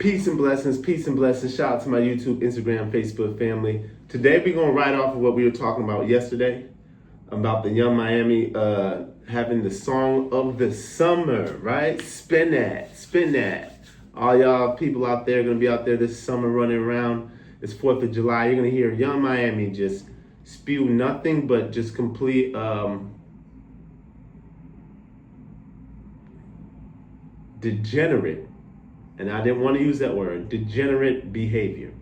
Peace and blessings, peace and blessings. Shout out to my YouTube, Instagram, Facebook family. Today we're going to ride off of what we were talking about yesterday about the Young Miami having the song of the summer, right? Spin that, spin that. All y'all people out there going to be out there this summer running around. It's 4th of July. You're going to hear Young Miami just spew nothing but just complete degenerate, and I didn't want to use that word, degenerate behavior.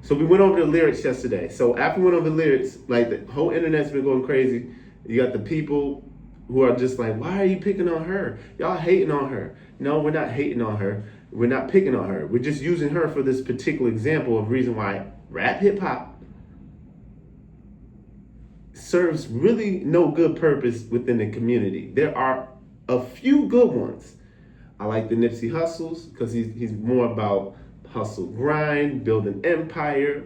So we went over the lyrics yesterday. So after we went over the lyrics, like the whole internet's been going crazy. You got the people who are just like, why are you picking on her? Y'all hating on her. No, we're not hating on her. We're not picking on her. We're just using her for this particular example of reason why rap hip hop serves really no good purpose within the community. There are a few good ones. I like the Nipsey Hussles because he's more about hustle, grind, building empire,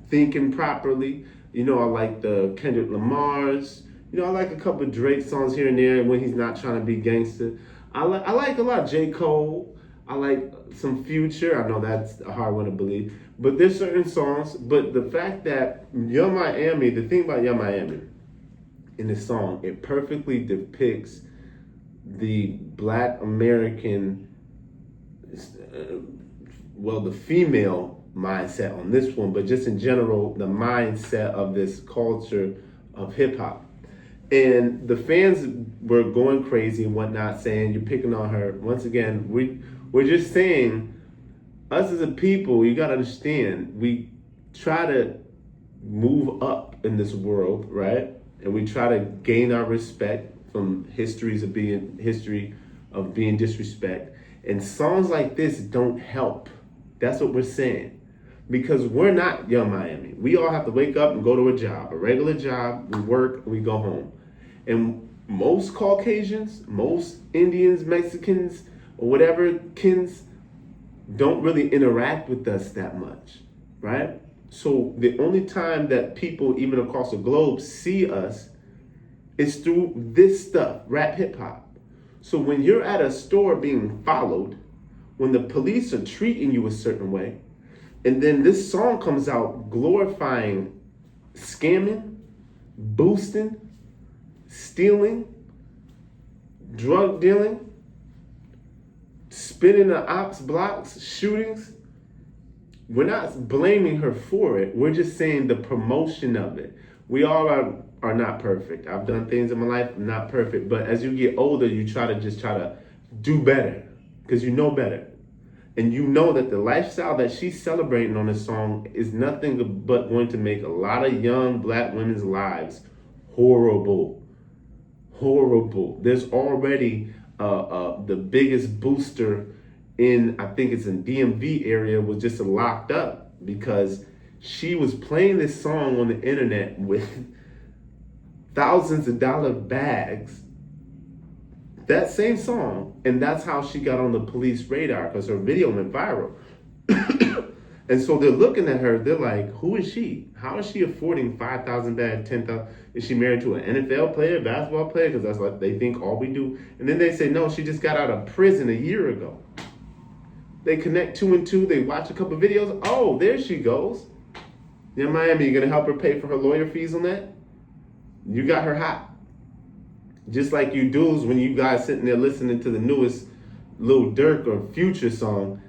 thinking properly. You know, I like the Kendrick Lamar's. You know, I like a couple of Drake songs here and there when he's not trying to be gangster. I like a lot of J. Cole. I like some Future. I know that's a hard one to believe. But there's certain songs. But the fact that Young Miami, the thing about Young Miami in this song, it perfectly depicts the Black American, the female mindset on this one, but just in general, the mindset of this culture of hip hop. And the fans were going crazy and whatnot, saying you're picking on her. Once again, we're just saying, us as a people, you gotta understand, we try to move up in this world, right? And we try to gain our respect from history of being disrespect. And songs like this don't help. That's what we're saying. Because we're not Young Miami. We all have to wake up and go to a job, a regular job, we work, we go home. And most Caucasians, most Indians, Mexicans, or whatever kins don't really interact with us that much, right? So the only time that people, even across the globe, see us is through this stuff, rap hip hop. So when you're at a store being followed, when the police are treating you a certain way, and then this song comes out glorifying scamming, boosting, stealing, drug dealing, spinning the ops blocks, shootings, we're not blaming her for it. We're just saying the promotion of it. We all are not perfect. I've done things in my life, I'm not perfect. But as you get older, you try to do better because you know better. And you know that the lifestyle that she's celebrating on this song is nothing but going to make a lot of young Black women's lives horrible. Horrible. There's already the biggest booster in, I think it's in DMV area, was just locked up because she was playing this song on the internet with thousands of dollar bags, that same song, and that's how she got on the police radar because her video went viral. And so they're looking at her, they're like, who is she? How is she affording 5,000 bags, 10,000? Is she married to an NFL player, basketball player? Because that's what they think all we do. And then they say, no, she just got out of prison a year ago. They connect two and two, they watch a couple of videos. Oh, there she goes. Young Miami, you gonna help her pay for her lawyer fees on that? You got her hot. Just like you dudes when you guys sitting there listening to the newest Lil Durk or Future song,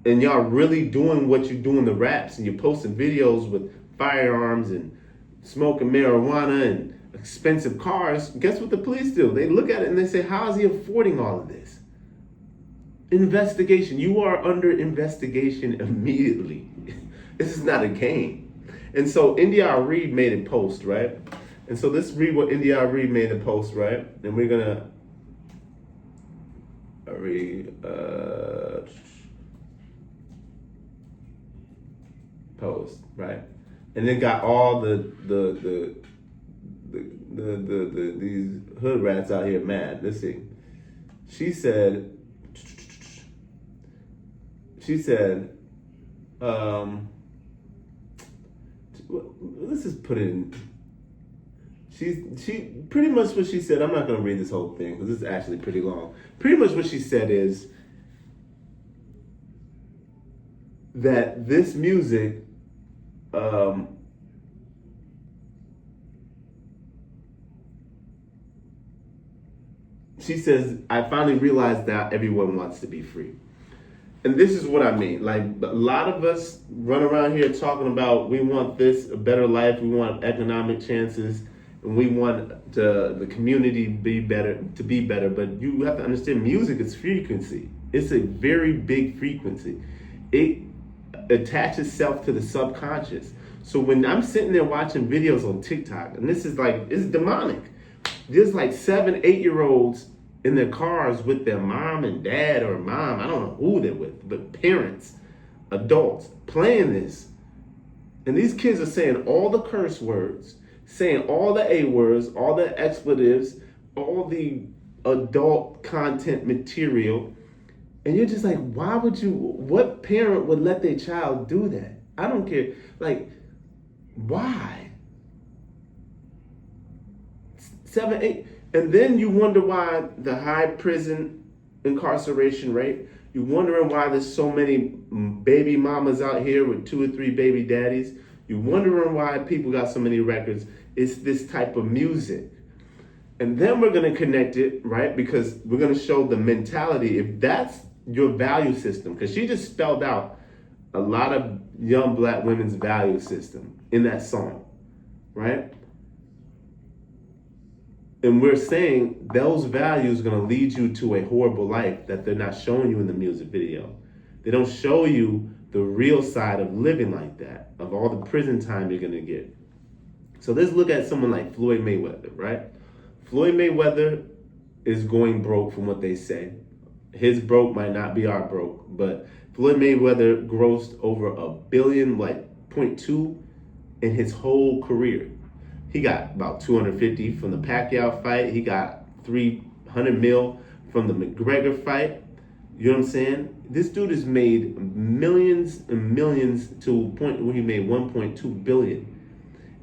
and y'all really doing what you do in the raps, and you're posting videos with firearms and smoking marijuana and expensive cars. Guess what the police do? They look at it and they say, how is he affording all of this? Investigation. You are under investigation immediately. This is not a game. And so India Reed made a post, right? And so let's read what India Reed made a post, right? And we're gonna read post, right? And then got all the these hood rats out here mad. Let's see. She said, let's just put it in. She pretty much what she said, I'm not gonna read this whole thing because this is actually pretty long. Pretty much what she said is, that this music, um, she says, I finally realized that everyone wants to be free. And this is what I mean. Like, a lot of us run around here talking about we want this, a better life, we want economic chances, and we want the community to be better. But you have to understand, music is frequency. It's a very big frequency. It attaches itself to the subconscious. So when I'm sitting there watching videos on TikTok, and this is like, it's demonic. There's like 7, 8-year-olds in their cars with their mom and dad, or mom, I don't know who they're with, but parents, adults, playing this. And these kids are saying all the curse words, saying all the A words, all the expletives, all the adult content material. And you're just like, why would you, what parent would let their child do that? I don't care. Like, why? 7, 8. And then you wonder why the high prison incarceration rate. You're wondering why there's so many baby mamas out here with 2 or 3 baby daddies. You're wondering why people got so many records. It's this type of music. And then we're going to connect it, right? Because we're going to show the mentality. If that's your value system, because she just spelled out a lot of young black women's value system in that song, right? And we're saying those values are going to lead you to a horrible life that they're not showing you in the music video. They don't show you the real side of living like that, of all the prison time you're going to get. So let's look at someone like Floyd Mayweather, right? Floyd Mayweather is going broke from what they say. His broke might not be our broke, but Floyd Mayweather grossed over $1 billion, like 0.2 in his whole career. He got about 250 from the Pacquiao fight. He got 300 mil from the McGregor fight. You know what I'm saying? This dude has made millions and millions to a point where he made 1.2 billion.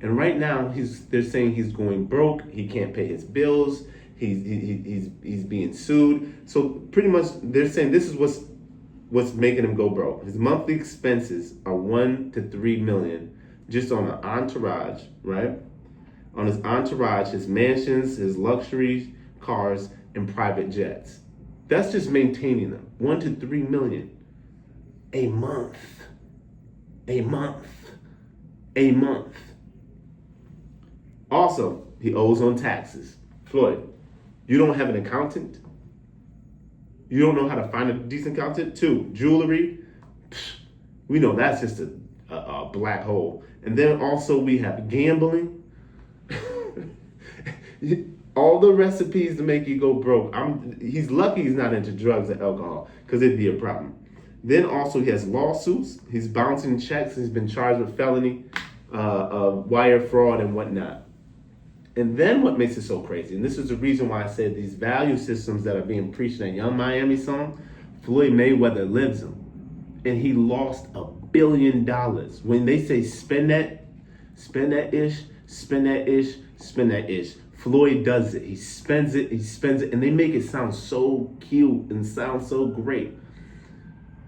And right now, they're saying he's going broke. He can't pay his bills. He's being sued. So pretty much, they're saying this is what's making him go broke. His monthly expenses are 1 to 3 million just on an entourage, right? On his entourage, his mansions, his luxury cars, and private jets. That's just maintaining them. 1 to 3 million a month. A month. A month. Also, he owes on taxes. Floyd, you don't have an accountant? You don't know how to find a decent accountant? 2, jewelry. We know that's just a black hole. And then also we have gambling. All the recipes to make you go broke. He's lucky he's not into drugs or alcohol, because it'd be a problem. Then also he has lawsuits. He's bouncing checks. He's been charged with felony, wire fraud and whatnot. And then what makes it so crazy, and this is the reason why I said these value systems that are being preached in that Young Miami song, Floyd Mayweather lives them. And he lost $1 billion. When they say spend that ish, spend that ish, spend that ish. Floyd does it. He spends it, and they make it sound so cute and sound so great.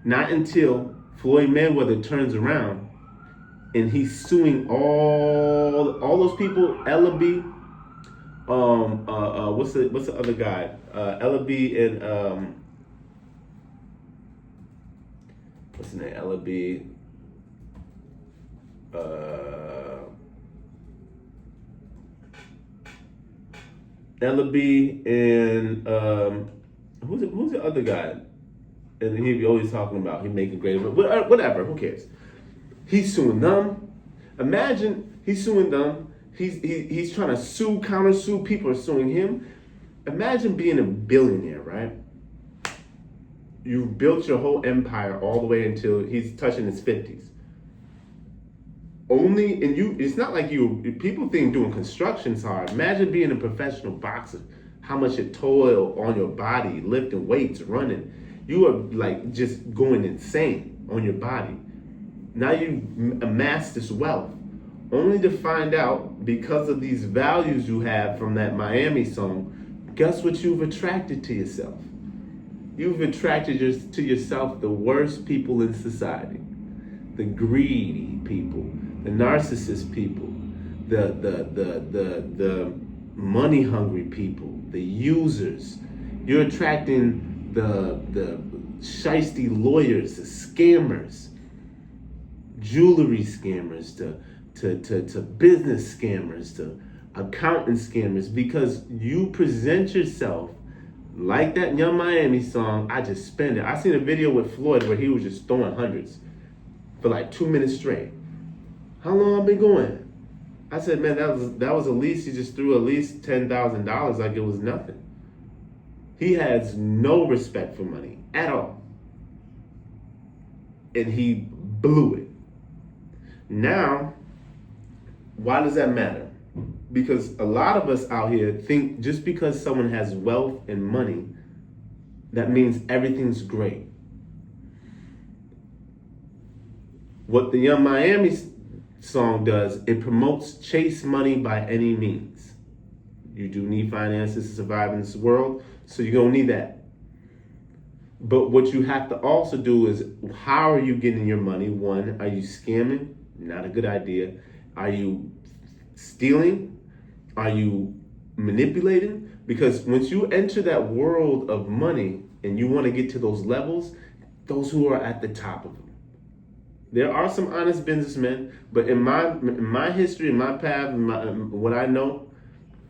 Not until Floyd Mayweather turns around and he's suing all those people, Ellaby, what's the other guy? Ellaby and what's his name? Ellaby, Ellaby and who's the other guy? And he always talking about he making great, whatever. Who cares? He's suing them. Imagine he's suing them. He's trying to counter sue. People are suing him. Imagine being a billionaire, right? You built your whole empire all the way until he's touching his 50s. It's not like people think doing construction's hard. Imagine being a professional boxer, how much it toil on your body, lifting weights, running. You are like just going insane on your body. Now you amass this wealth, only to find out because of these values you have from that Miami song, guess what you've attracted to yourself? You've attracted to yourself the worst people in society. the greedy people, the narcissist people, the money hungry people, the users. You're attracting the shiesty lawyers, the scammers, jewelry scammers, to business scammers, to accountant scammers, because you present yourself like that Young Miami song, I Just Spend It. I seen a video with Floyd where he was just throwing hundreds for like 2 minutes straight. How long I been going? I said, man, that was at least, he just threw at least $10,000 like it was nothing. He has no respect for money at all. And he blew it. Now, why does that matter? Because a lot of us out here think just because someone has wealth and money, that means everything's great. What the Young Miami song does, it promotes chase money by any means. You do need finances to survive in this world, so you're gonna need that. But what you have to also do is, how are you getting your money? One, are you scamming? Not a good idea. Are you stealing? Are you manipulating? Because once you enter that world of money and you want to get to those levels, those who are at the top of them. There are some honest businessmen, but in my history, in my path, what I know,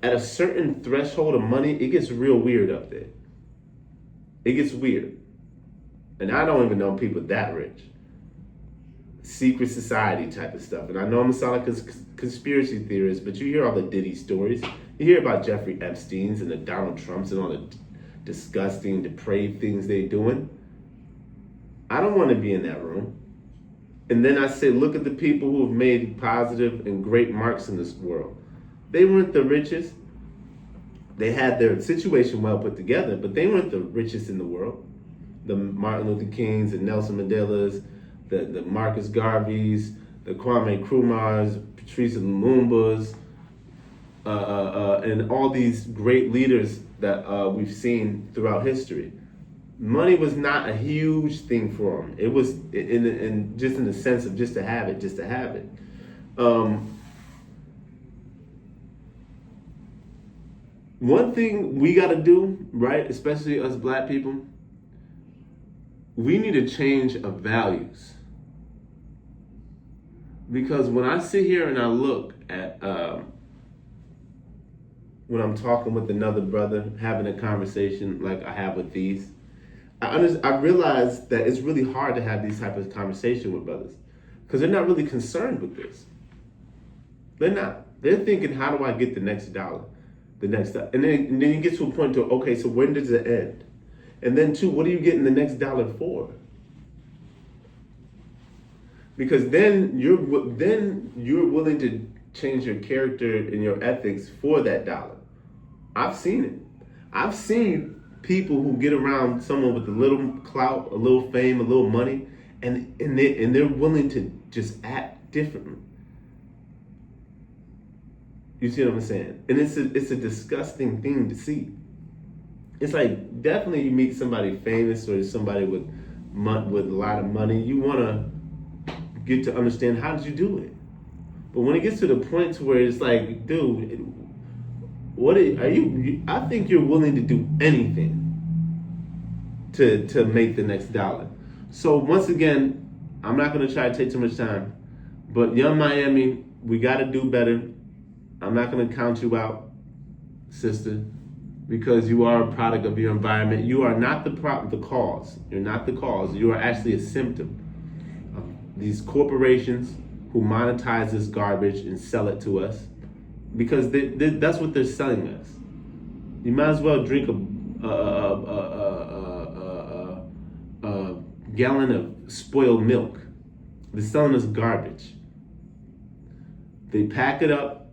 at a certain threshold of money, it gets real weird up there. It gets weird. And I don't even know people that rich. Secret society type of stuff. And I know I'm sound like a conspiracy theorist, but you hear all the Diddy stories. You hear about Jeffrey Epstein's and the Donald Trumps and all the disgusting, depraved things they're doing. I don't want to be in that room. And then I say, look at the people who have made positive and great marks in this world. They weren't the richest. They had their situation well put together, but they weren't the richest in the world. The Martin Luther Kings and Nelson Mandelas, the Marcus Garveys, the Kwame Nkrumahs, Patrice Lumumbas, and all these great leaders that we've seen throughout history. Money was not a huge thing for them. It was in just in the sense of just to have it, just to have it. One thing we got to do, right, especially us black people, we need a change of values. Because when I sit here and I look at, when I'm talking with another brother, having a conversation like I have with these, I realize that it's really hard to have these type of conversation with brothers because they're not really concerned with this. They're not. They're thinking, how do I get the next dollar, the next dollar? And then you get to a point to, okay, so when does it end? And then two, what are you getting the next dollar for? Because then you're willing to change your character and your ethics for that dollar. I've seen it. I've seen people who get around someone with a little clout, a little fame, a little money, and they're willing to just act differently. You see what I'm saying? And it's a disgusting thing to see. It's like, definitely you meet somebody famous or somebody with a lot of money, you want to get to understand, how did you do it? But when it gets to the point to where it's like, dude, I think you're willing to do anything to make the next dollar. So once again, I'm not going to try to take too much time, but Young Miami, we got to do better. I'm not going to count you out, sister, because you are a product of your environment. You are not the cause. You're not the cause. You are actually a symptom of these corporations who monetize this garbage and sell it to us, because that's what they're selling us. You might as well drink a gallon of spoiled milk. They're selling us garbage. They pack it up.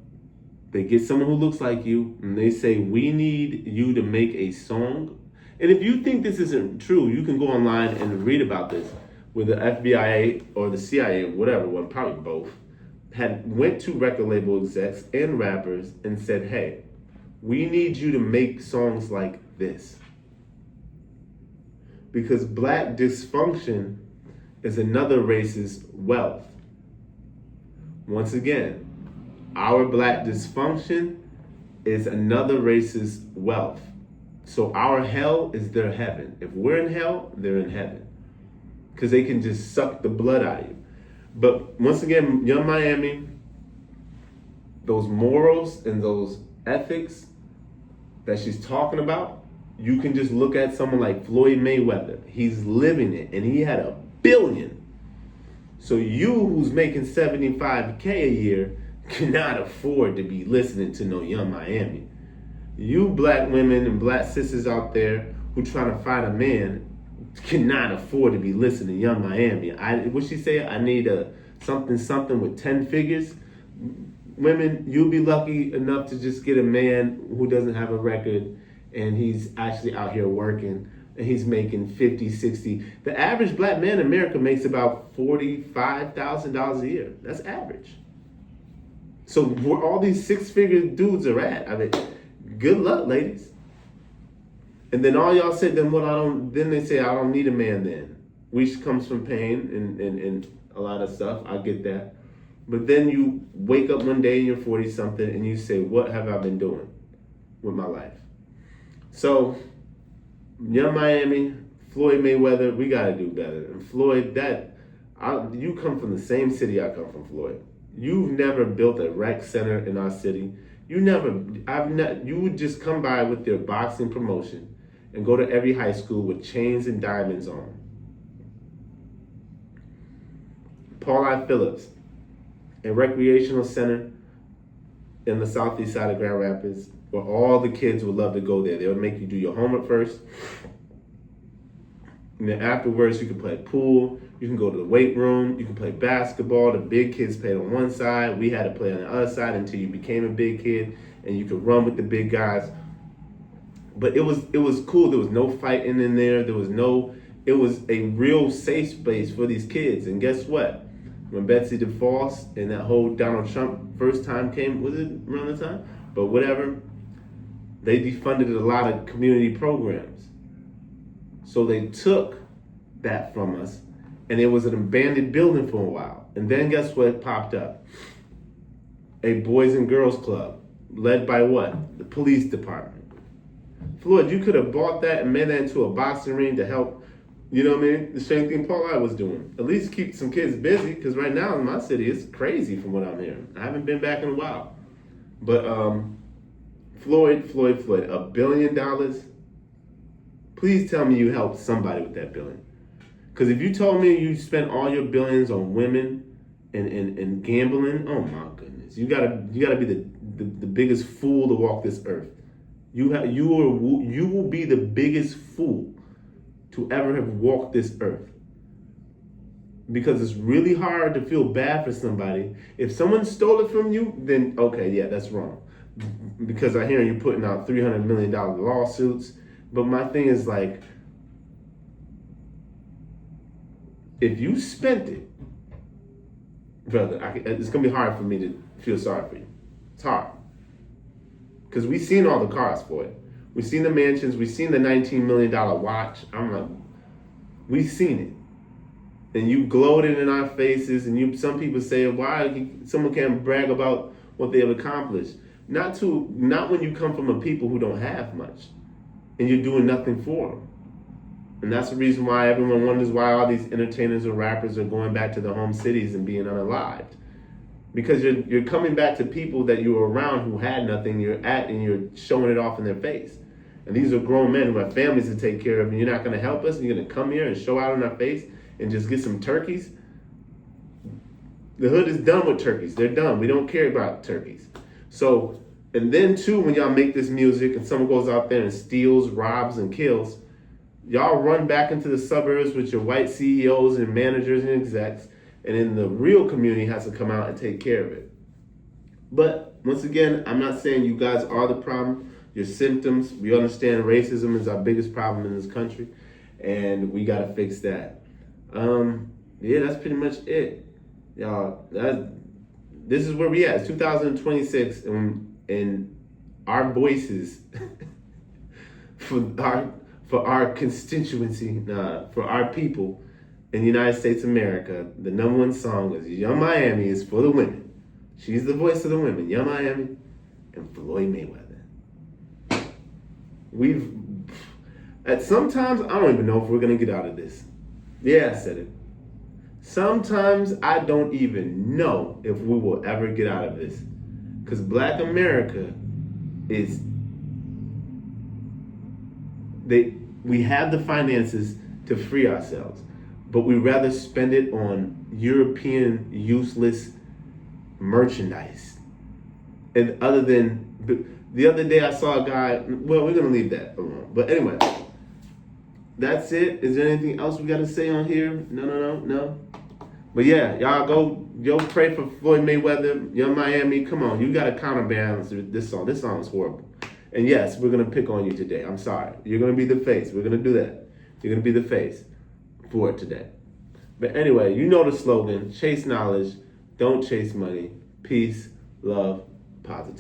They get someone who looks like you, and they say, we need you to make a song. And if you think this isn't true, you can go online and read about this, where the FBI or the CIA, or whatever one, probably both, went to record label execs and rappers and said, hey, we need you to make songs like this. Because black dysfunction is another race's wealth. Once again, our black dysfunction is another race's wealth. So our hell is their heaven. If we're in hell, they're in heaven. Because they can just suck the blood out of you. But once again, Young Miami, those morals and those ethics that she's talking about, you can just look at someone like Floyd Mayweather. He's living it, and he had $1 billion. So you, who's making $75K a year, cannot afford to be listening to no Young Miami. You black women and black sisters out there who trying to find a man cannot afford to be listening to Young Miami. What she say? I need a something with 10 figures. Women, you'll be lucky enough to just get a man who doesn't have a record and he's actually out here working and he's making 50, 60. The average black man in America makes about $45,000 a year. That's average. So where all these six-figure dudes are at, I mean, good luck, ladies. And then all y'all said, then they say, I don't need a man then. Which comes from pain and a lot of stuff. I get that. But then you wake up one day and you're 40-something and you say, what have I been doing with my life? So, Young Miami, Floyd Mayweather, we got to do better. And Floyd, you come from the same city I come from, Floyd. You've never built a rec center in our city. You would just come by with your boxing promotion and go to every high school with chains and diamonds on. Paul I. Phillips, a recreational center in the southeast side of Grand Rapids, where all the kids would love to go there. They would make you do your homework first. And then afterwards, you can play pool. You can go to the weight room. You can play basketball. The big kids played on one side. We had to play on the other side until you became a big kid, and you could run with the big guys. But it was cool. There was no fighting in there. It was a real safe space for these kids. And guess what? When Betsy DeVos and that whole Donald Trump first time came, was it around the time? But whatever, they defunded a lot of community programs. So they took that from us, and it was an abandoned building for a while. And then guess what popped up? A Boys and Girls Club, led by what? The police department. Floyd, you could have bought that and made that into a boxing ring to help, you know what I mean? The same thing Paul I was doing. At least keep some kids busy, because right now in my city, it's crazy from what I'm hearing. I haven't been back in a while. But Floyd, $1 billion. Please tell me you helped somebody with that billion. Because if you told me you spent all your billions on women and gambling, oh my goodness, you gotta be the biggest fool to walk this earth. You will be the biggest fool to ever have walked this earth. Because it's really hard to feel bad for somebody. If someone stole it from you, then okay, yeah, that's wrong. Because I hear you putting out $300 million lawsuits. But my thing is like, if you spent it, brother, it's going to be hard for me to feel sorry for you. It's hard. Because we've seen all the cars for it. We've seen the mansions. We've seen the $19 million watch. I'm like, we've seen it. And you gloated in our faces, and some people say, why someone can't brag about what they have accomplished? Not when you come from a people who don't have much, and you're doing nothing for them. And that's the reason why everyone wonders why all these entertainers and rappers are going back to their home cities and being unalived. Because you're coming back to people that you were around who had nothing, and you're showing it off in their face. And these are grown men who have families to take care of, and you're not going to help us, and you're going to come here and show out in our face and just get some turkeys. The hood is done with turkeys. They're done. We don't care about turkeys. So, and then too, when y'all make this music and someone goes out there and steals, robs, and kills, y'all run back into the suburbs with your white CEOs and managers and execs, and then the real community has to come out and take care of it. But once again, I'm not saying you guys are the problem. Your symptoms. We understand racism is our biggest problem in this country, and we got to fix that. Yeah, that's pretty much it, y'all. This is where we at. It's 2026, and our voices for our constituency, for our people, in the United States of America, the number one song was Young Miami is for the women. She's the voice of the women. Young Miami and Floyd Mayweather. Sometimes I don't even know if we're going to get out of this. Yeah, I said it. Sometimes I don't even know if we will ever get out of this. Because Black America is, we have the finances to free ourselves, but we rather spend it on European useless merchandise. And other than, the other day I saw a guy, well, we're going to leave that alone. But anyway, that's it. Is there anything else we got to say on here? No. But yeah, y'all go pray for Floyd Mayweather, Young Miami. Come on, you got to counterbalance this song. This song is horrible. And yes, we're going to pick on you today. I'm sorry. You're going to be the face. We're going to do that. You're going to be the face for it today. But anyway, you know the slogan, chase knowledge, don't chase money. Peace, love, positivity.